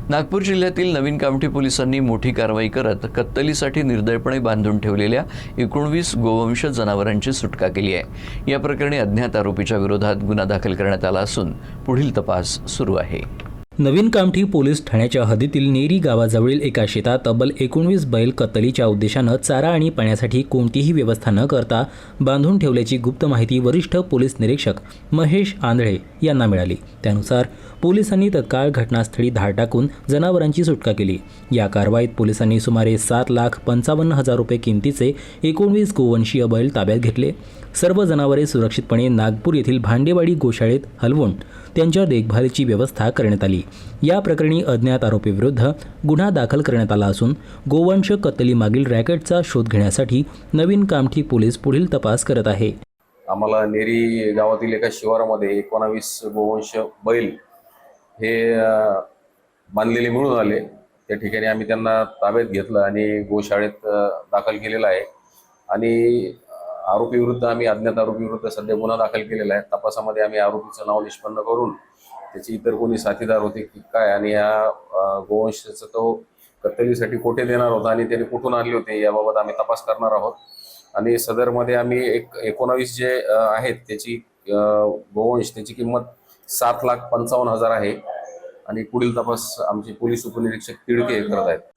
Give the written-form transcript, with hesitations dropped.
नागपूर जिल्ह्यातील नवीन कामठी पोलिसांनी मोठी कारवाई करत कत्तलीसाठी निर्दयपणे बांधून ठेवलेल्या 19 गोवंश जनावरांची सुटका केली आहे। या प्रकरणी अज्ञात आरोपीच्या विरोधात गुन्हा दाखल करण्यात आला असून पुढील तपास सुरू आहे। नवीन कामठी पोलीस ठाण्याच्या हद्दीतील नेरी गावाजवळील एका शेतात तब्बल 19 बैल कत्तलीच्या उद्देशानं चारा आणि पाण्यासाठी कोणतीही व्यवस्था न करता बांधून ठेवल्याची गुप्त माहिती वरिष्ठ पोलीस निरीक्षक महेश आंधळे यांना मिळाली। त्यानुसार पोलिसांनी तत्काळ घटनास्थळी धाड टाकून जनावरांची सुटका केली। या कारवाईत पोलिसांनी सुमारे 7,55,000 रुपये किमतीचे 19 गोवंशीय बैल ताब्यात घेतले। सर्व जनावरे सुरक्षितपणे नागपूर येथील भांडेवाडी गोशाळेत हलवून त्यांच्या देखभालीची व्यवस्था करण्यात आली। या प्रकरणी अज्ञात आरोपीविरुद्ध गुन्हा दाखल करण्यात आला असून गोवंश कत्तलीमागील रॅकेटचा शोध घेण्यासाठी नवीन कामठी पोलीस पुढील तपास करत आहे। आम्हाला नेरी गावातील एका शिवारामध्ये 19 गोवंश बैल हे बांधलेले मिळून आले। त्या ठिकाणी आम्ही त्यांना ताब्यात घेतलं आणि गोशाळेत दाखल केलेला आहे आणि आरोपी विरुद्ध आम्ही अज्ञात आरोपी विरुद्ध सध्या गुन्हा दाखल केलेला आहे। तपासामध्ये आम्ही आरोपीचं नाव निष्पन्न करून त्याचे इतर कोणी साथीदार होते की काय आणि या गोवंशाचं तो कत्तलीसाठी कोठे देणार होता आणि त्याने कुठून आणले होते याबाबत आम्ही तपास करणार आहोत। आणि सदरमध्ये आम्ही 19 जे आहेत त्याची गोवंश त्याची किंमत 7,55,000 आहे आणि पुढील तपास आमचे पोलीस उपनिरीक्षक तिडके करत आहेत।